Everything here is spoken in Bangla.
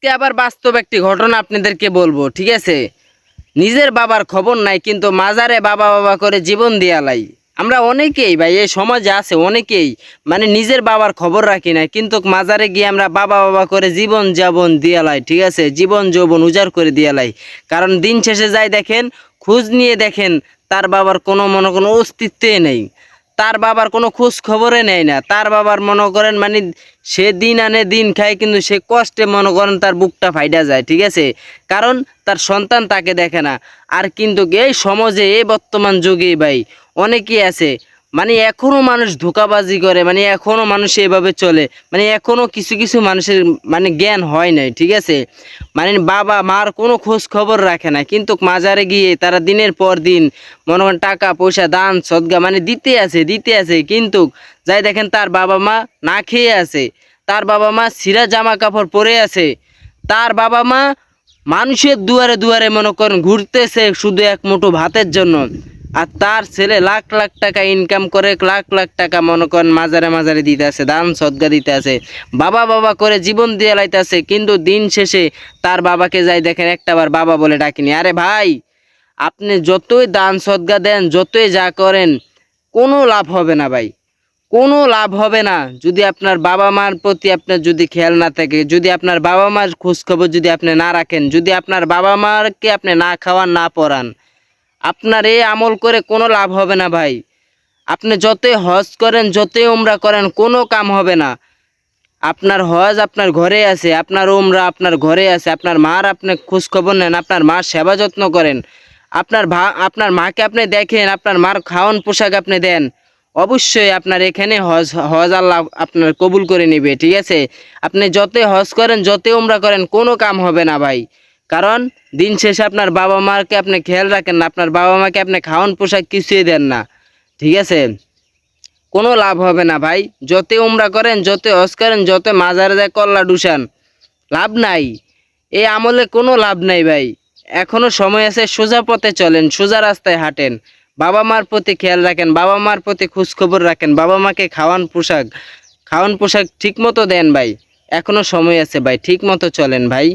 আজকে আবার বাস্তব একটি ঘটনা আপনাদেরকে বলবো, ঠিক আছে। নিজের বাবার খবর নাই কিন্তু মাজারে বাবা বাবা করে জীবন দিয়ালাই। আমরা অনেকেই ভাই এই সমাজে আছে অনেকেই, মানে নিজের বাবার খবর রাখি না কিন্তু মাজারে গিয়ে আমরা বাবা বাবা করে জীবন যাপন দিয়ালাই, ঠিক আছে, জীবন যৌবন উজাড় করে দিয়ালাই। কারণ দিন শেষে যাই দেখেন, খোঁজ নিয়ে দেখেন তার বাবার কোনো অস্তিত্বই নেই, তার বাবার কোনো খোঁজ খবরে নেয় না। তার বাবার মনে করেন মানে সে দিন আনে দিন খায় কিন্তু সে কষ্টে মনে করেন তার বুকটা ফাইটা যায়, ঠিক আছে, কারণ তার সন্তান তাকে দেখে না। আর কিন্তু এই সমাজে এই বর্তমান যুগে ভাই অনেকেই আছে, মানে এখনো মানুষ ধোঁকাবাজি করে, মানে এখনো মানুষ এভাবে চলে, মানে এখনো কিছু কিছু মানুষের মানে জ্ঞান হয় নাই, ঠিক আছে। মানে বাবা মার কোনো খোঁজ খবর রাখে না কিন্তু মাজারে গিয়ে তারা দিনের পর দিন মনে করেন টাকা পয়সা দান সদগা মানে দিতে আছে কিন্তু যাই দেখেন তার বাবা মা না খেয়ে আছে, তার বাবা মা ছিঁড়া জামা কাপড় পরে আছে, তার বাবা মা মানুষের দুয়ারে দুয়ারে মনে করেন ঘুরতেছে শুধু এক মুঠো ভাতের জন্য। আর তার ছেলে লাখ লাখ টাকা ইনকাম করে, লাখ লাখ টাকা মনে করেন মাজারে মাজারে দিতে আছে, দান সদগা দিতে আছে, বাবা বাবা করে জীবন দিয়ে লাইতেছে কিন্তু দিন শেষে তার বাবাকে যাই দেখেন একটাবার বাবা বলে ডাকিনি। আরে ভাই, আপনি যতই দান সদগা দেন, যতই যা করেন, কোনো লাভ হবে না ভাই, কোনো লাভ হবে না যদি আপনার বাবা মার প্রতি আপনার যদি খেয়াল না থাকে, যদি আপনার বাবা মার খোঁজখবর যদি আপনি না রাখেন, যদি আপনার বাবা মারকে আপনি না খাওয়ান না পড়ান, আপনার এই আমল করে কোনো লাভ হবে না ভাই। আপনি যতই হজ করেন, যতই উমরা করেন, কোনো কাম হবে না। আপনার হজ আপনার ঘরে আছে, আপনার উমরা আপনার ঘরে আছে, আপনার মার আপনি খোঁজখবর নেন, আপনার মার সেবা যত্ন করেন, আপনার মাকে আপনি দেখেন, আপনার মার খাওয়ান পোশাক আপনি দেন, অবশ্যই আপনার এখানে হজ হজ আল্লাহ আপনার কবুল করে নেবে, ঠিক আছে। আপনি যতই হজ করেন, যতই উমরা করেন, কোনো কাম হবে না ভাই। কারণ দিন শেষে আপনার বাবা মাকে আপনি খেয়াল রাখেন না, আপনার বাবা মাকে আপনি খাওয়ান পোশাক কিছুই দেন না, ঠিক আছে, কোনো লাভ হবে না ভাই। যতই উমরা করেন, যতই হজ করেন, যত মাজারে যায় কল্লা ডুসান, লাভ নাই, এই আমলে কোনো লাভ নাই ভাই। এখনো সময় আছে, সোজা পথে চলেন, সোজা রাস্তায় হাঁটেন, বাবা মার প্রতি খেয়াল রাখেন, বাবা মার প্রতি খোঁজখবর রাখেন, বাবা মাকে খাওয়ান পোশাক ঠিক মতো দেন ভাই। এখনো সময় আছে ভাই, ঠিক মতো চলেন ভাই।